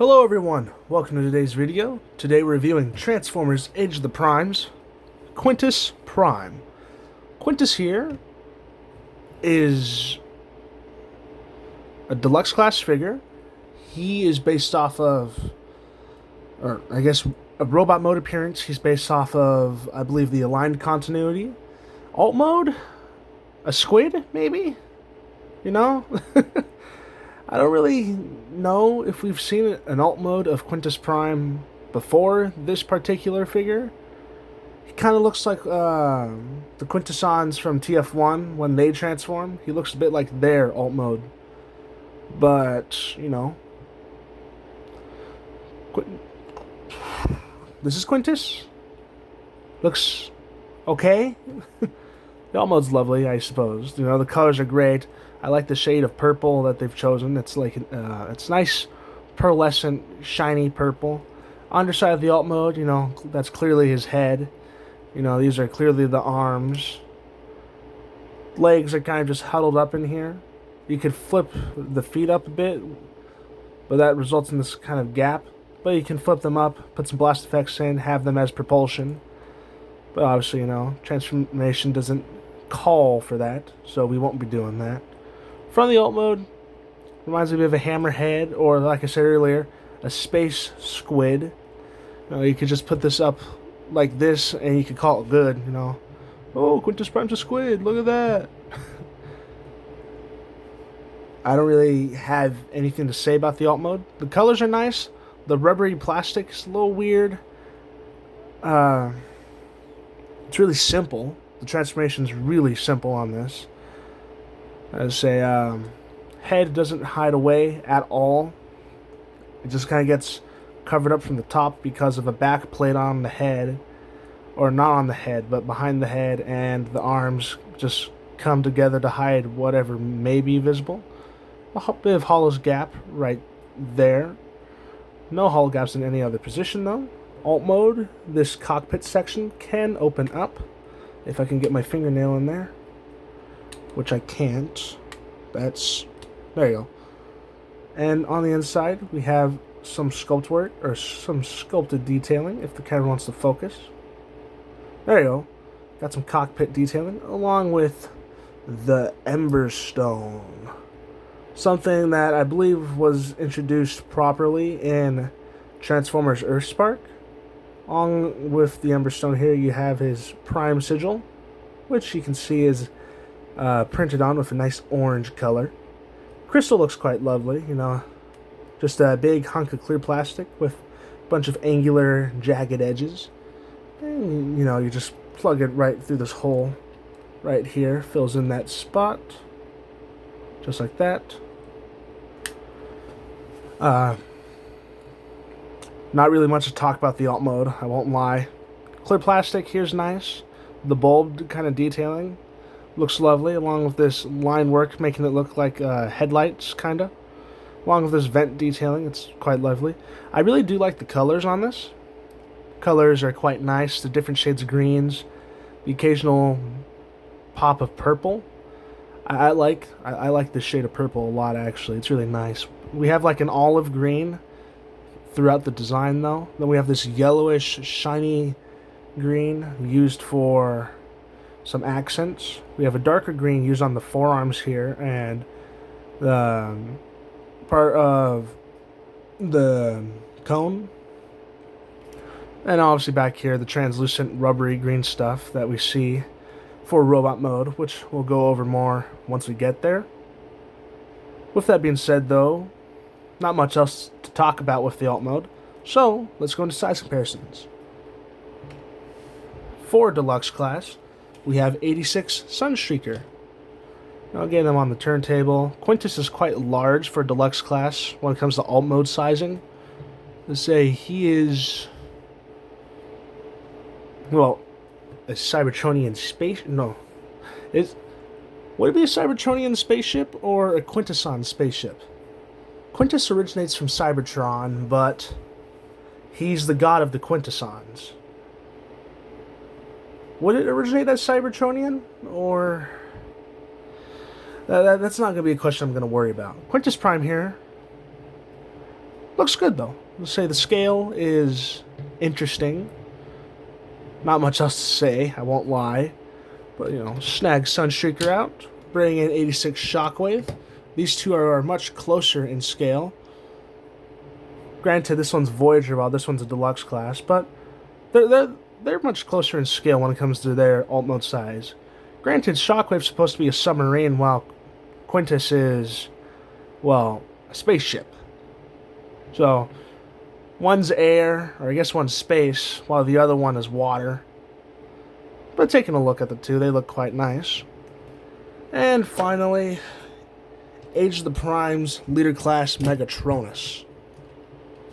Hello everyone, welcome to today's video. Today we're reviewing Transformers Age of the Primes, Quintus Prime. Quintus here is a deluxe class figure. He is based off of, or I guess a robot mode appearance. He's based off of, I believe, the aligned continuity. Alt mode? A squid, maybe? You know? I don't really know if we've seen an alt mode of Quintus Prime before this particular figure. He kind of looks like the Quintessons from TF1 when they transform. He looks a bit like their alt mode. But, you know. This is Quintus. Looks okay. The alt mode's lovely, I suppose. You know, the colors are great. I like the shade of purple that they've chosen. It's like it's nice, pearlescent, shiny purple. Underside of the alt mode, you know, that's clearly his head. You know, these are clearly the arms. Legs are kind of just huddled up in here. You could flip the feet up a bit, but that results in this kind of gap. But you can flip them up, put some blast effects in, have them as propulsion. But obviously, you know, transformation doesn't call for that, so we won't be doing that. Front of the alt mode reminds me of a hammerhead, or like I said earlier, a space squid. You know, you could just put this up like this, and you could call it good. You know, oh, Quintus Prime's a squid. Look at that. I don't really have anything to say about the alt mode. The colors are nice. The rubbery plastic is a little weird. It's really simple. The transformation is really simple on this. As say, head doesn't hide away at all. It just kind of gets covered up from the top because of a back plate on the head, or not on the head, but behind the head, and the arms just come together to hide whatever may be visible. A bit of hollow gap right there. No hollow gaps in any other position though. Alt mode, this cockpit section can open up if I can get my fingernail in there. Which I can't. There you go. And on the inside, we have some sculpt work, or some sculpted detailing, if the camera wants to focus. There you go. Got some cockpit detailing, along with the Ember Stone. Something that I believe was introduced properly in Transformers Earthspark. Along with the Ember Stone here, you have his Prime Sigil, which you can see is printed on with a nice orange color. Crystal looks quite lovely, you know, just a big hunk of clear plastic with a bunch of angular, jagged edges. And, you know, you just plug it right through this hole right here, fills in that spot, just like that. Not really much to talk about the alt mode, I won't lie. Clear plastic here's nice. The bulb kind of detailing looks lovely, along with this line work making it look like headlights, kinda. Along with this vent detailing, it's quite lovely. I really do like the colors on this. Colors are quite nice, the different shades of greens, the occasional pop of purple. I like this shade of purple a lot, actually. It's really nice. We have like an olive green throughout the design, though. Then we have this yellowish, shiny green used for some accents. We have a darker green used on the forearms here, and the part of the cone. And obviously back here, the translucent rubbery green stuff that we see for robot mode, which we'll go over more once we get there. With that being said, though, not much else to talk about with the alt mode, so let's go into size comparisons. For Deluxe class, we have 86 Sunstreaker. Now again, I'm on the turntable. Quintus is quite large for Deluxe class when it comes to alt mode sizing. Let's say he is, well, a Cybertronian space. No, would it be a Cybertronian spaceship or a Quintesson spaceship? Quintus originates from Cybertron, but he's the god of the Quintessons. Would it originate as Cybertronian, or that's not going to be a question I'm going to worry about. Quintus Prime here Looks good though. Let's say the scale is interesting. Not much else to say, I won't lie. But, snag Sunstreaker out. Bring in 86 Shockwave. These two are much closer in scale. Granted, this one's Voyager while this one's a Deluxe class, but they're much closer in scale when it comes to their alt mode size. Granted, Shockwave's supposed to be a submarine while Quintus is, well, a spaceship. So, one's air, or I guess one's space, while the other one is water. But taking a look at the two, they look quite nice. And finally, Age of the Primes Leader Class Megatronus.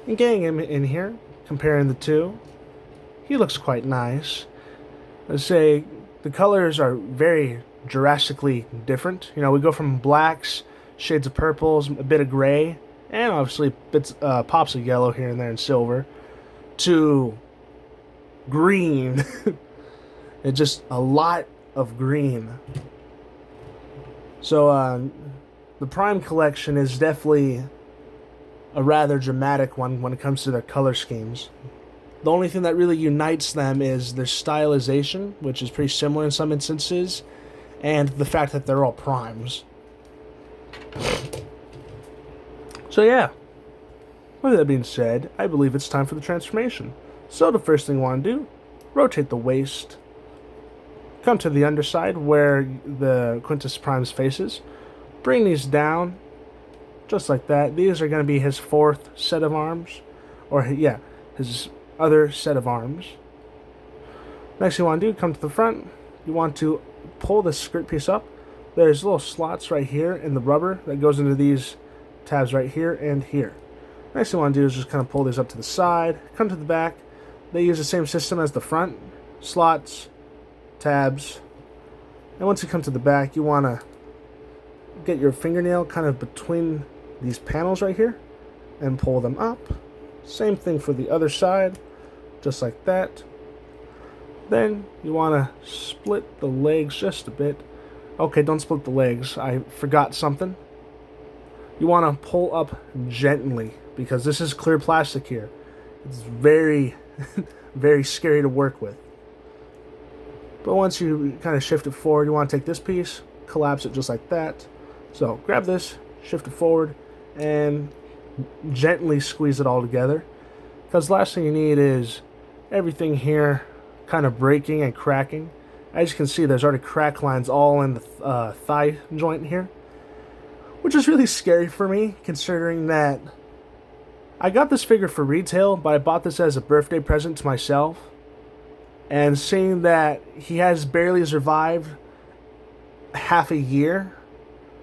And getting him in here, comparing the two, he looks quite nice. Let's say the colors are very drastically different. We go from blacks, shades of purples, a bit of gray, and obviously bits, pops of yellow here and there and silver, to green. It's just a lot of green. So the Prime collection is definitely a rather dramatic one when it comes to their color schemes. The only thing that really unites them is their stylization, which is pretty similar in some instances, and the fact that they're all primes. So yeah, with that being said, I believe it's time for the transformation. So the first thing you want to do, rotate the waist, come to the underside where the Quintus Prime's faces, bring these down, just like that. These are going to be his fourth set of arms, or yeah, his other set of arms. Next you want to do, come to the front, you want to pull this skirt piece up. There's little slots right here in the rubber that goes into these tabs right here and here. Next thing you want to do is just kind of pull these up to the side, come to the back. They use the same system as the front, slots, tabs. And once you come to the back, you want to get your fingernail kind of between these panels right here and pull them up. Same thing for the other side, just like that. Then you want to split the legs just a bit. Okay, don't split the legs. I forgot something. You want to pull up gently because this is clear plastic here. It's very, very scary to work with. But once you kind of shift it forward, you want to take this piece, collapse it just like that. So grab this, shift it forward, and gently squeeze it all together. Because the last thing you need is everything here kind of breaking and cracking. As you can see, there's already crack lines all in the thigh joint here, which is really scary for me, considering that I got this figure for retail, but I bought this as a birthday present to myself. And seeing that he has barely survived half a year,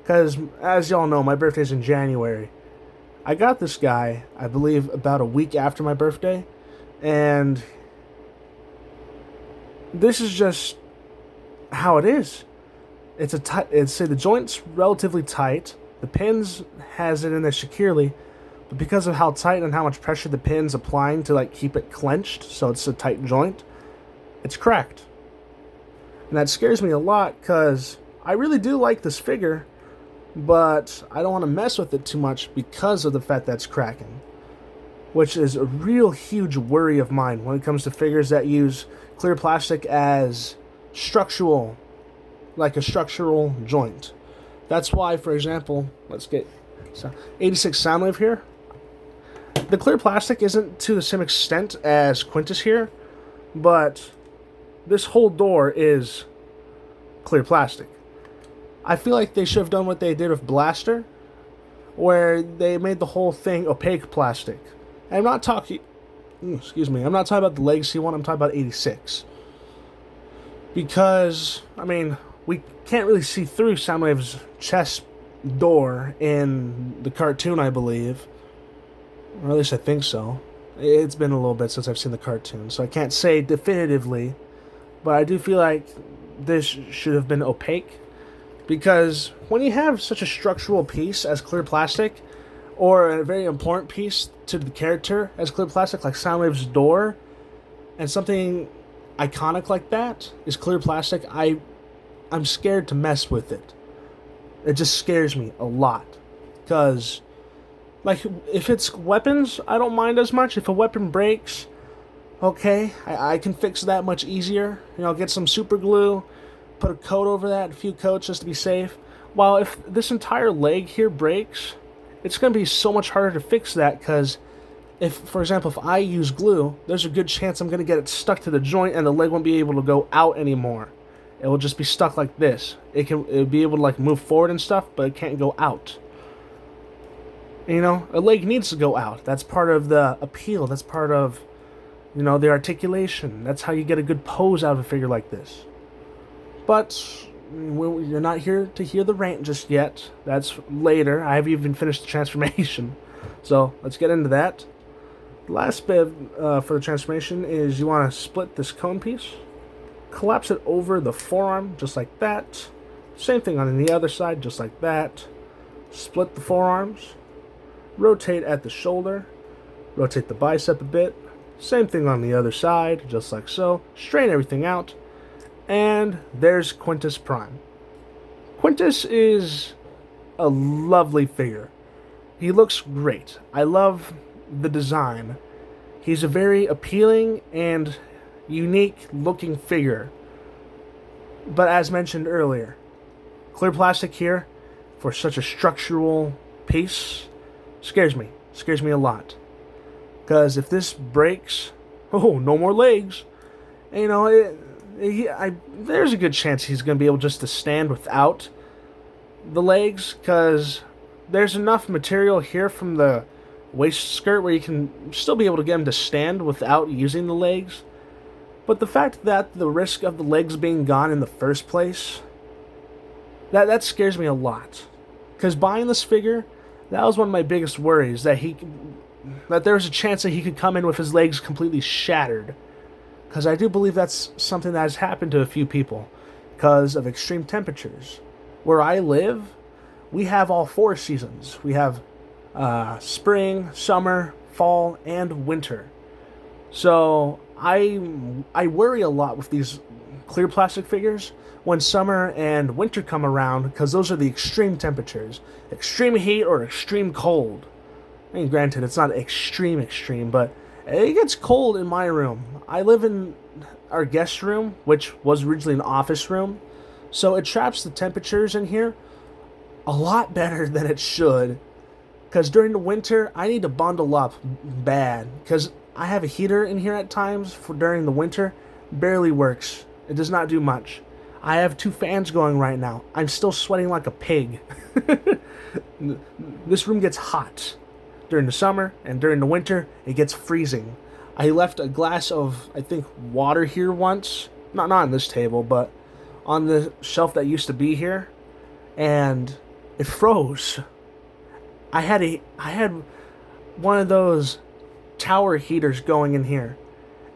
because as y'all know, my birthday's in January. I got this guy, I believe, about a week after my birthday, and this is just how it is. It's the joint's relatively tight. The pins has it in there securely, but because of how tight and how much pressure the pin's applying to keep it clenched, so it's a tight joint, it's cracked. And that scares me a lot because I really do like this figure, but I don't want to mess with it too much because of the fact that it's cracking, which is a real huge worry of mine when it comes to figures that use clear plastic as structural, like a structural joint. That's why, for example, let's get 86 Soundwave here. The clear plastic isn't to the same extent as Quintus here, but this whole door is clear plastic. I feel like they should have done what they did with Blaster, where they made the whole thing opaque plastic. And I'm not talking... Excuse me. I'm not talking about the Legacy one. I'm talking about 86. Because, we can't really see through Soundwave's chest door in the cartoon, I believe. Or at least I think so. It's been a little bit since I've seen the cartoon, so I can't say definitively. But I do feel like this should have been opaque. Because when you have such a structural piece as clear plastic, or a very important piece to the character as clear plastic, like Soundwave's door, and something iconic like that is clear plastic, I'm scared to mess with it. It just scares me a lot. Because Like, if it's weapons, I don't mind as much. If a weapon breaks, okay, I can fix that much easier. You know, get some super glue, put a coat over that, a few coats just to be safe. While if this entire leg here breaks, it's going to be so much harder to fix that because if, for example, if I use glue, there's a good chance I'm going to get it stuck to the joint and the leg won't be able to go out anymore. It will just be stuck like this. It'll be able to like move forward and stuff, but it can't go out. You know, a leg needs to go out. That's part of the appeal. That's part of, you know, the articulation. That's how you get a good pose out of a figure like this. But you're not here to hear the rant just yet. That's later. I haven't even finished the transformation. So let's get into that. The last bit for the transformation is you want to split this cone piece. Collapse it over the forearm just like that. Same thing on the other side just like that. Split the forearms. Rotate at the shoulder. Rotate the bicep a bit. Same thing on the other side just like so. Straighten everything out. And there's Quintus Prime. Quintus is a lovely figure. He looks great. I love the design. He's a very appealing and unique looking figure. But as mentioned earlier, clear plastic here for such a structural piece scares me. Scares me a lot. Because if this breaks, oh, no more legs. And, you know, there's a good chance he's going to be able just to stand without the legs, because there's enough material here from the waist skirt where you can still be able to get him to stand without using the legs. But the fact that the risk of the legs being gone in the first place, that scares me a lot. Because buying this figure, that was one of my biggest worries, that there was a chance that he could come in with his legs completely shattered. Because I do believe that's something that has happened to a few people because of extreme temperatures. Where I live, we have all 4 seasons. We have spring, summer, fall, and winter. So I worry a lot with these clear plastic figures when summer and winter come around, because those are the extreme temperatures. Extreme heat or extreme cold. I mean, granted, it's not extreme, but it gets cold in my room. I live in our guest room, which was originally an office room, so it traps the temperatures in here a lot better than it should. Because during the winter, I need to bundle up bad. Because I have a heater in here at times for during the winter. Barely works. It does not do much. I have 2 fans going right now. I'm still sweating like a pig. This room gets hot during the summer, and during the winter, it gets freezing. I left a glass of, I think, water here once. Not on this table, but on the shelf that used to be here. And it froze. I had one of those tower heaters going in here.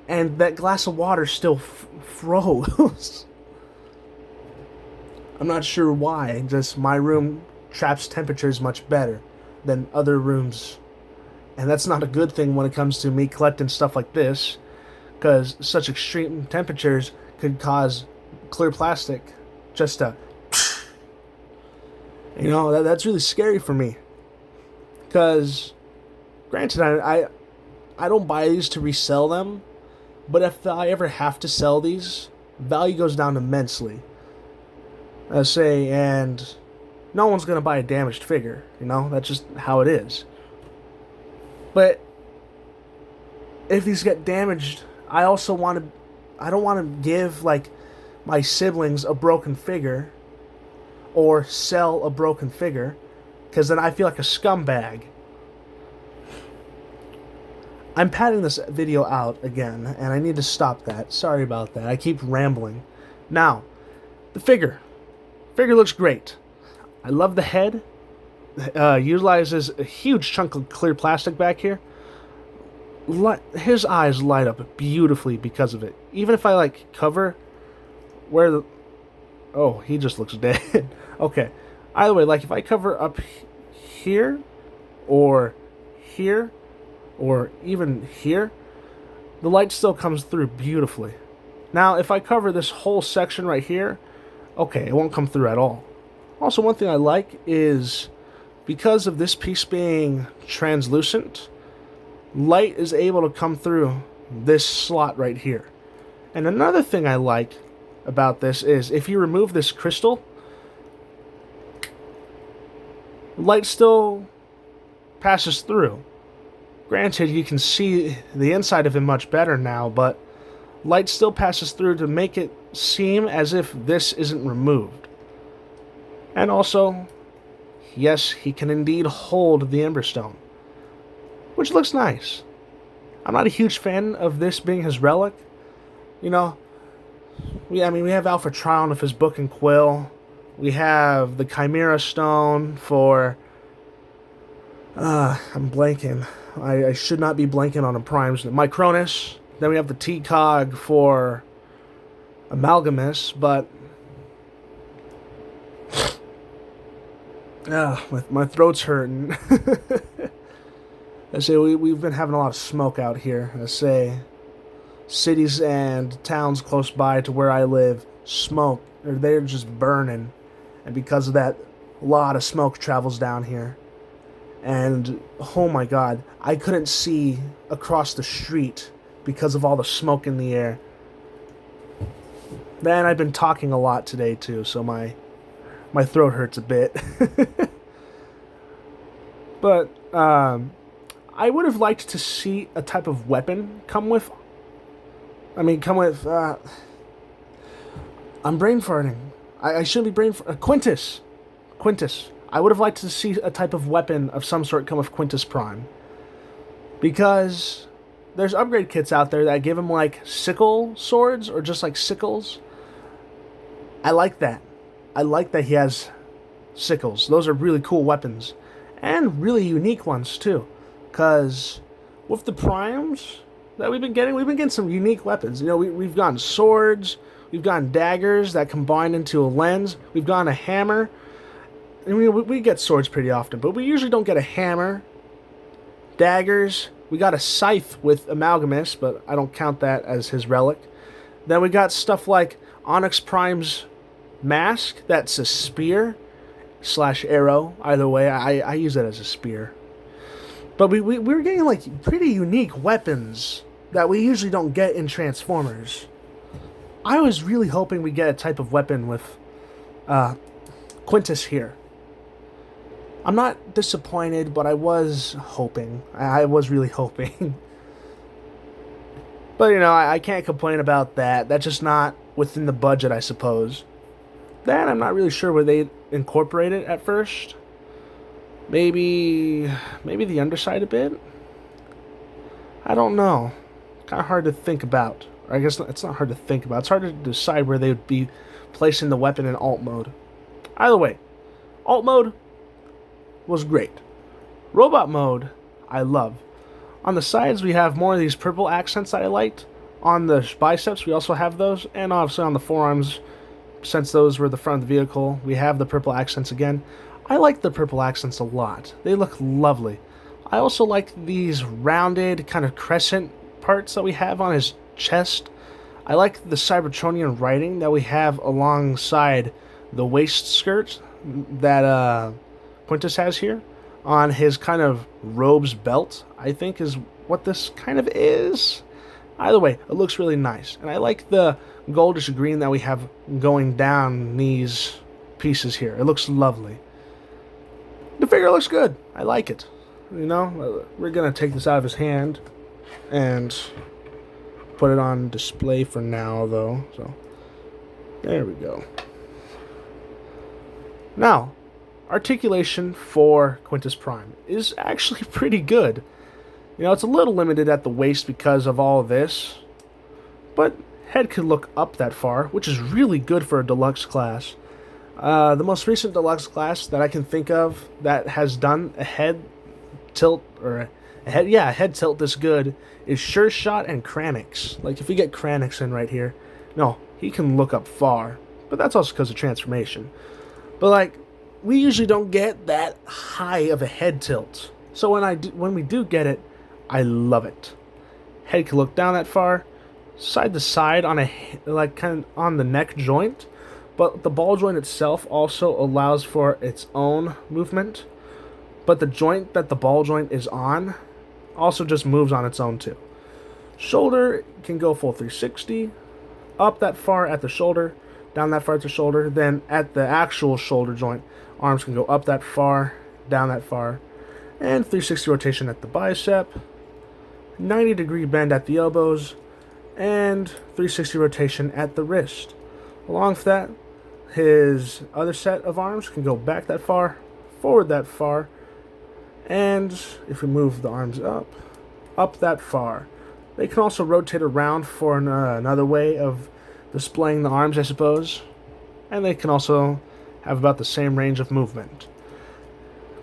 And that glass of water still froze. I'm not sure why. Just my room traps temperatures much better than other rooms. And that's not a good thing when it comes to me collecting stuff like this, because such extreme temperatures could cause clear plastic just to, you know, that's really scary for me. Because, granted, I don't buy these to resell them, but if I ever have to sell these, value goes down immensely. And no one's going to buy a damaged figure, you know? That's just how it is. But if these get damaged, I don't want to give, like, my siblings a broken figure or sell a broken figure, because then I feel like a scumbag. I'm padding this video out again, and I need to stop that. Sorry about that. I keep rambling. Now, the figure. Figure looks great. I love the head. Utilizes a huge chunk of clear plastic back here. His eyes light up beautifully because of it. Even if I, like, cover where the... Oh, he just looks dead. Okay. Either way, like, if I cover up here, or even here, the light still comes through beautifully. Now, if I cover this whole section right here, okay, it won't come through at all. Also, one thing I like is, because of this piece being translucent, light is able to come through this slot right here. And another thing I like about this is if you remove this crystal, light still passes through. Granted, you can see the inside of it much better now, but light still passes through to make it seem as if this isn't removed. And also, yes, he can indeed hold the Emberstone, which looks nice. I'm not a huge fan of this being his relic. You know, we have Alpha Trion with his Book and Quill. We have the Chimera Stone for... I'm blanking. I should not be blanking on a Primes. Micronus. Then we have the T-Cog for Amalgamus, but... my throat's hurting. I say we've been having a lot of smoke out here. I say cities and towns close by to where I live smoke, or they're just burning, and because of that, a lot of smoke travels down here. And oh my God, I couldn't see across the street because of all the smoke in the air. Then I've been talking a lot today too, so my throat hurts a bit. But I would have liked to see a type of weapon come with. I'm brain farting. I shouldn't be brain farting. Quintus. I would have liked to see a type of weapon of some sort come with Quintus Prime. Because there's upgrade kits out there that give him like sickle swords or just like sickles. I like that. I like that he has sickles. Those are really cool weapons. And really unique ones too. Because with the primes that we've been getting some unique weapons. You know, we've gotten swords, we've gotten daggers that combine into a lens, we've gotten a hammer. And we get swords pretty often, but we usually don't get a hammer, daggers. We got a scythe with Amalgamus, but I don't count that as his relic. Then we got stuff like Onyx Prime's mask, that's a spear / arrow. Either way, I use it as a spear. But we're getting like pretty unique weapons that we usually don't get in Transformers. I was really hoping we get a type of weapon with Quintus here. I'm not disappointed, but I was hoping. I was really hoping. But, you know, I can't complain about that. That's just not within the budget, I suppose. Then I'm not really sure where they incorporate it at first. Maybe the underside a bit? I don't know. Kind of hard to think about. Or I guess it's not hard to think about. It's hard to decide where they would be placing the weapon in alt mode. Either way, alt mode was great. Robot mode, I love. On the sides, we have more of these purple accents that I liked. On the biceps, we also have those. And obviously on the forearms, since those were the front of the vehicle, we have the purple accents again. I like the purple accents a lot. They look lovely. I also like these rounded kind of crescent parts that we have on his chest. I like the Cybertronian writing that we have alongside the waist skirt that Quintus has here on his kind of robe's belt, I think is what this kind of is. Either way, it looks really nice. And I like the goldish green that we have going down these pieces here. It looks lovely. The figure looks good. I like it. You know, we're going to take this out of his hand and put it on display for now, though. So, there we go. Now, articulation for Quintus Prime is actually pretty good. You know, it's a little limited at the waist because of all of this, but head could look up that far, which is really good for a deluxe class. The most recent deluxe class that I can think of that has done a head tilt, or a head tilt this good is Sure Shot and Kranix. Like, if we get Kranix in right here, no, he can look up far, but that's also because of transformation. But, like, we usually don't get that high of a head tilt. So when we do get it, I love it. Head can look down that far, side to side on kind of on the neck joint, but the ball joint itself also allows for its own movement, but the joint that the ball joint is on also just moves on its own too. Shoulder can go full 360, up that far at the shoulder, down that far at the shoulder, then at the actual shoulder joint, arms can go up that far, down that far, and 360 rotation at the bicep, 90-degree bend at the elbows, and 360 rotation at the wrist. Along with that, his other set of arms can go back that far, forward that far, and if we move the arms up that far. They can also rotate around for another way of displaying the arms, I suppose. And they can also have about the same range of movement.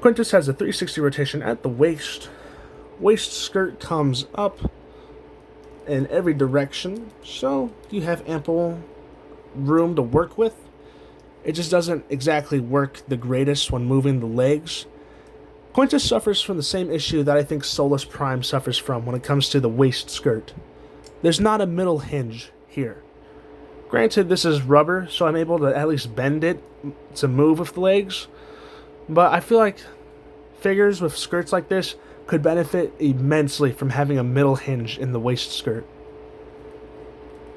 Quintus has a 360 rotation at the waist. Waist skirt comes up in every direction, so you have ample room to work with. It just doesn't exactly work the greatest when moving the legs. Quintus suffers from the same issue that I think Solus Prime suffers from when it comes to the waist skirt. There's not a middle hinge here. Granted, this is rubber, so I'm able to at least bend it to move with the legs, but I feel like figures with skirts like this could benefit immensely from having a middle hinge in the waist skirt.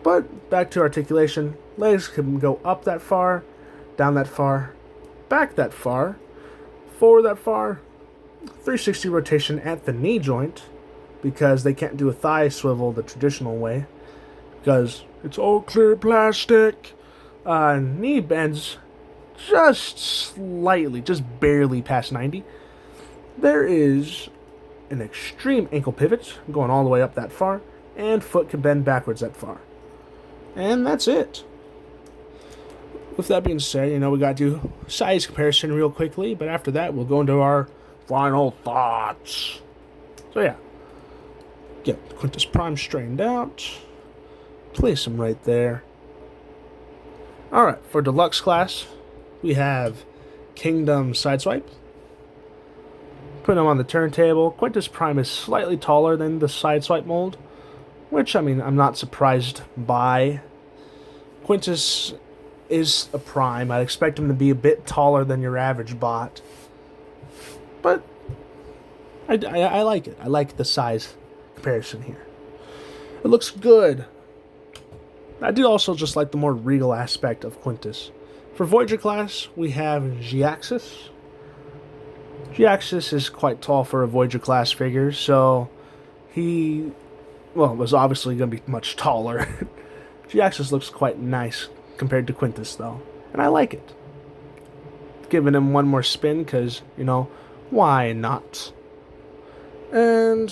But back to articulation, legs can go up that far, down that far, back that far, forward that far, 360 rotation at the knee joint, because they can't do a thigh swivel the traditional way, because it's all clear plastic. Knee bends just slightly, just barely past 90. There is an extreme ankle pivot going all the way up that far, and foot can bend backwards that far. And that's it. With that being said, we got to do size comparison real quickly, but after that, we'll go into our final thoughts. So yeah, get Quintus Prime straightened out, place him right there. Alright, for deluxe class, we have Kingdom Sideswipe. Put him on the turntable. Quintus Prime is slightly taller than the Sideswipe mold, which, I'm not surprised by. Quintus is a Prime. I'd expect him to be a bit taller than your average bot. But I like it. I like the size comparison here. It looks good. I do also just like the more regal aspect of Quintus. For Voyager class, we have Giaxus. Giaxus is quite tall for a Voyager class figure, so he, was obviously going to be much taller. Giaxus looks quite nice compared to Quintus, though, and I like it. Giving him one more spin, because, why not? And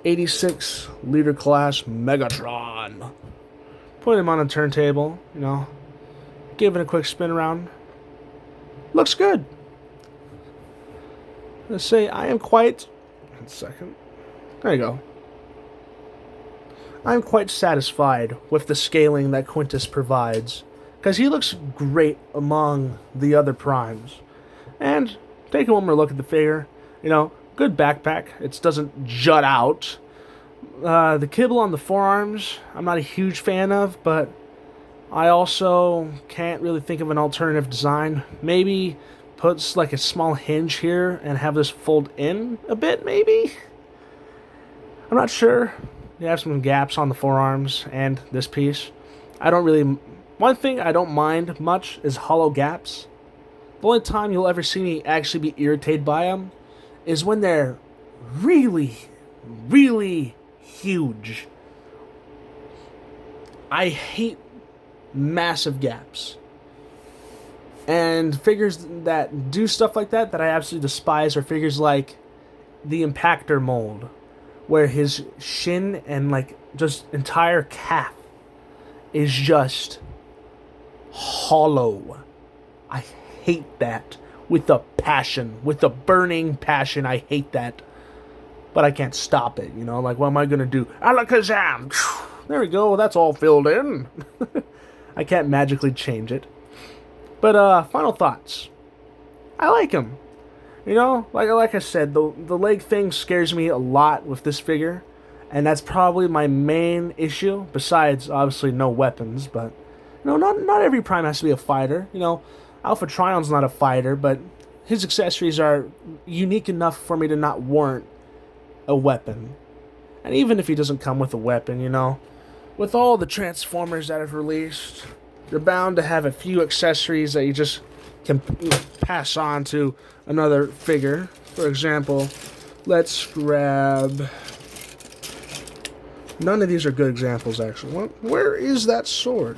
86 liter class Megatron. Put him on a turntable, giving a quick spin around. Looks good. Let's say I am quite... One second. There you go. I'm quite satisfied with the scaling that Quintus provides, because he looks great among the other primes. And taking one more look at the figure, good backpack. It doesn't jut out. The kibble on the forearms, I'm not a huge fan of, but I also can't really think of an alternative design. Maybe puts like a small hinge here and have this fold in a bit, maybe? I'm not sure. You have some gaps on the forearms and this piece. One thing I don't mind much is hollow gaps. The only time you'll ever see me actually be irritated by them is when they're really, really huge. I hate massive gaps. And figures that do stuff like that I absolutely despise are figures like the Impactor mold, where his shin and just entire calf is just hollow. I hate that with a passion, with a burning passion. I hate that, but I can't stop it. What am I gonna do? Alakazam! There we go. That's all filled in. I can't magically change it. But final thoughts. I like him. Like I said, the leg thing scares me a lot with this figure, and that's probably my main issue. Besides, obviously, no weapons. But not every Prime has to be a fighter. Alpha Trion's not a fighter, but his accessories are unique enough for me to not warrant a weapon. And even if he doesn't come with a weapon, you know, with all the Transformers that have released, you're bound to have a few accessories that you just can pass on to another figure. For example, let's grab... None of these are good examples, actually. Where is that sword?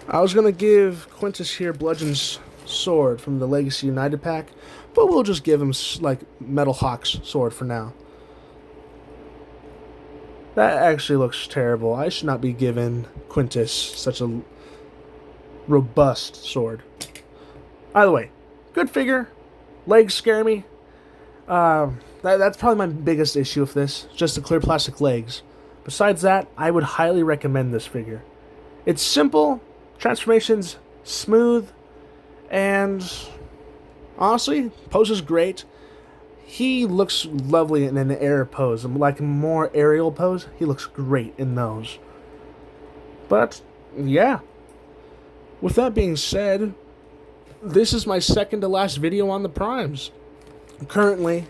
I was going to give Quintus here Bludgeon's sword from the Legacy United pack, but we'll just give him, like, Metal Hawk's sword for now. That actually looks terrible. I should not be giving Quintus such a robust sword. Either way, good figure. Legs scare me. That's probably my biggest issue with this. Just the clear plastic legs. Besides that, I would highly recommend this figure. It's simple, transformations smooth, and honestly, poses great. He looks lovely in an air pose. Like a more aerial pose, he looks great in those. But, yeah. With that being said, this is my second to last video on the Primes. Currently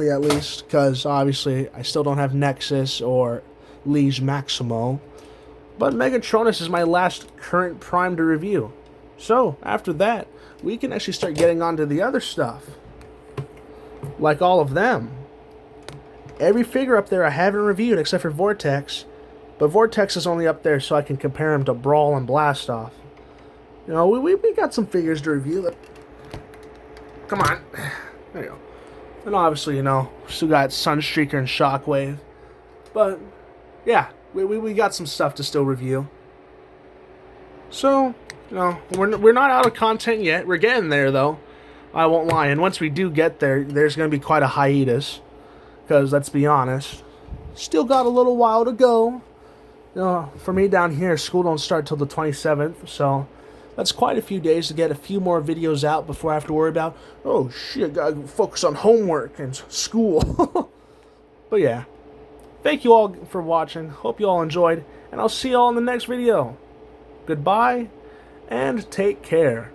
at least, because obviously I still don't have Nexus or Liege Maximo. But Megatronus is my last current Prime to review. So, after that, we can actually start getting on to the other stuff. Like all of them. Every figure up there I haven't reviewed except for Vortex. But Vortex is only up there so I can compare him to Brawl and Blastoff. You know, we got some figures to review. Come on. There you go. And obviously, you know, still got Sunstreaker and Shockwave. But, yeah, we got some stuff to still review. So, you know, we're not out of content yet. We're getting there, though. I won't lie. And once we do get there, there's going to be quite a hiatus. Because, let's be honest, still got a little while to go. You know, for me down here, school don't start till the 27th. So, that's quite a few days to get a few more videos out before I have to worry about, oh shit, gotta focus on homework and school. But yeah, thank you all for watching. Hope you all enjoyed. And I'll see you all in the next video. Goodbye, and take care.